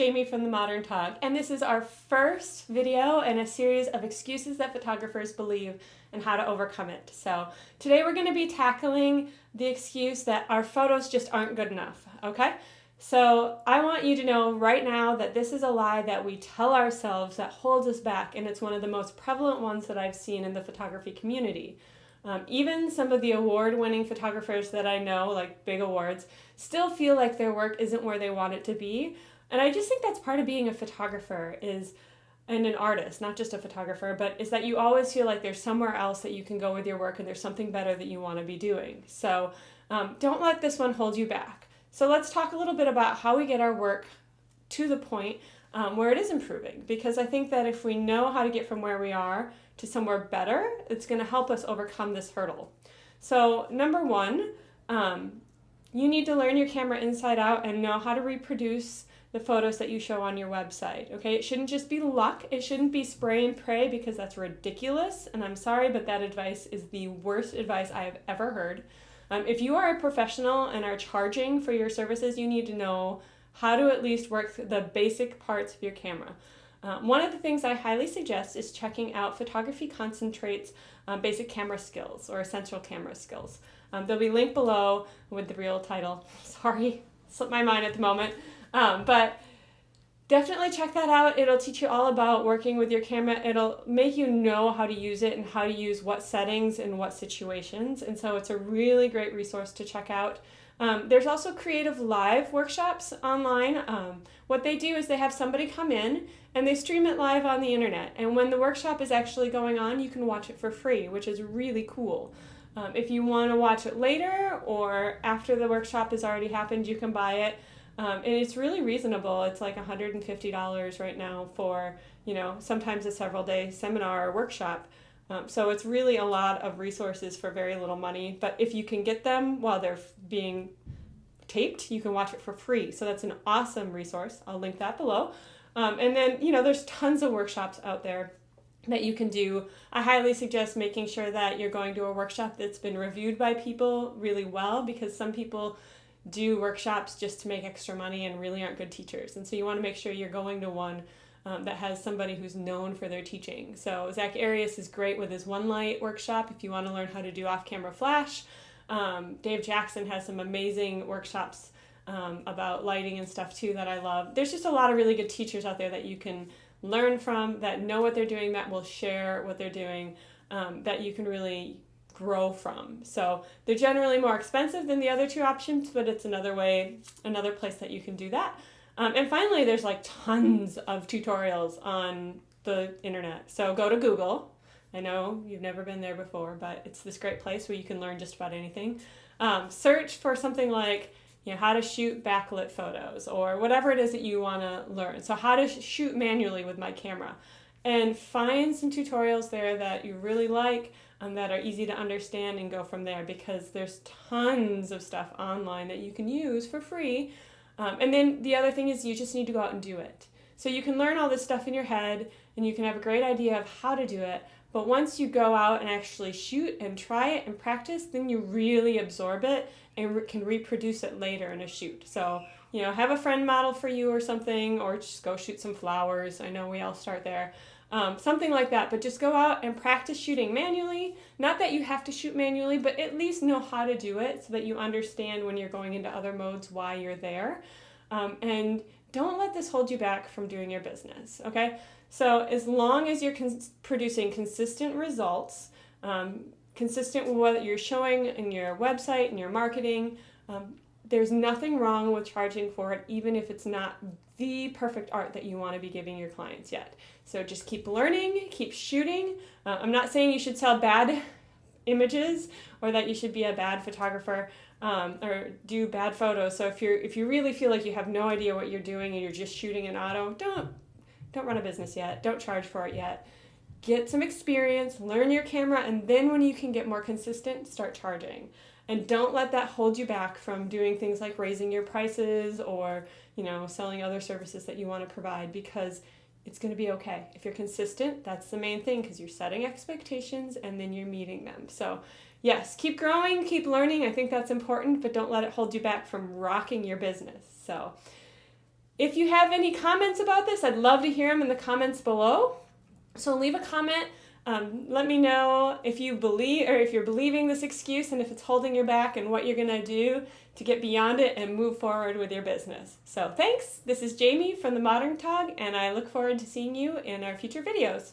Jamie from The Modern Tog, and this is our first video in a series of excuses that photographers believe and how to overcome it. So today we're going to be tackling the excuse that our photos just aren't good enough, okay? So I want you to know right now that this is a lie that we tell ourselves that holds us back, and it's one of the most prevalent ones that I've seen in the photography community. Even some of the award-winning photographers that I know, like big awards, still feel like their work isn't where they want it to be. And I just think that's part of being a photographer and an artist, not just a photographer, but is that you always feel like there's somewhere else that you can go with your work and there's something better that you want to be doing. So don't let this one hold you back. So let's talk a little bit about how we get our work to the point where it is improving, because I think that if we know how to get from where we are to somewhere better, it's going to help us overcome this hurdle. So number one, you need to learn your camera inside out and know how to reproduce the photos that you show on your website, okay? It shouldn't just be luck. It shouldn't be spray and pray, because that's ridiculous, and I'm sorry, but that advice is the worst advice I have ever heard. If you are a professional and are charging for your services, you need to know how to at least work the basic parts of your camera. One of the things I highly suggest is checking out Photography Concentrate's basic camera skills, or essential camera skills. They'll be linked below with the real title. Sorry, slipped my mind at the moment. But definitely check that out. It'll teach you all about working with your camera. It'll make you know how to use it and how to use what settings and what situations. And so it's a really great resource to check out. There's also Creative Live workshops online. What they do is they have somebody come in and they stream it live on the internet. And when the workshop is actually going on, you can watch it for free, which is really cool. If you want to watch it later or after the workshop has already happened, you can buy it. And it's really reasonable. It's like $150 right now for, sometimes a several-day seminar or workshop. So it's really a lot of resources for very little money. But if you can get them while they're being taped, you can watch it for free. So that's an awesome resource. I'll link that below. And then, there's tons of workshops out there that you can do. I highly suggest making sure that you're going to a workshop that's been reviewed by people really well, because some people do workshops just to make extra money and really aren't good teachers. And so you want to make sure you're going to one that has somebody who's known for their teaching. So Zach Arias is great with his One Light workshop if you want to learn how to do off-camera flash. Dave Jackson has some amazing workshops about lighting and stuff too that I love. There's just a lot of really good teachers out there that you can learn from, that know what they're doing, that will share what they're doing, that you can really grow from. So they're generally more expensive than the other two options, but it's another place that you can do that. And finally, there's like tons of tutorials on the internet. So go to Google. I know you've never been there before, but it's this great place where you can learn just about anything. Search for something like, how to shoot backlit photos, or whatever it is that you want to learn. So how to shoot manually with my camera, and find some tutorials there that you really like and that are easy to understand, and go from there, because there's tons of stuff online that you can use for free. And then the other thing is you just need to go out and do it. So you can learn all this stuff in your head and you can have a great idea of how to do it, but once you go out and actually shoot and try it and practice, then you really absorb it and can reproduce it later in a shoot. So, have a friend model for you or something, or just go shoot some flowers. I know we all start there. Something like that, but just go out and practice shooting manually. Not that you have to shoot manually, but at least know how to do it so that you understand when you're going into other modes why you're there. And don't let this hold you back from doing your business, okay? So as long as you're producing consistent results, consistent with what you're showing in your website and your marketing, there's nothing wrong with charging for it, even if it's not the perfect art that you want to be giving your clients yet. So just keep learning, keep shooting. I'm not saying you should sell bad images or that you should be a bad photographer or do bad photos. So if you really feel like you have no idea what you're doing and you're just shooting an auto, don't run a business yet. Don't charge for it yet. Get some experience, learn your camera, and then when you can get more consistent, start charging. And don't let that hold you back from doing things like raising your prices or, selling other services that you want to provide, because it's going to be okay. If you're consistent, that's the main thing, because you're setting expectations and then you're meeting them. So yes, keep growing, keep learning. I think that's important, but don't let it hold you back from rocking your business. So If you have any comments about this, I'd love to hear them in the comments below. So leave a comment. Let me know if you believe, or if you're believing this excuse, and if it's holding you back, and what you're going to do to get beyond it and move forward with your business. So thanks. This is Jamie from The Modern Tog, and I look forward to seeing you in our future videos.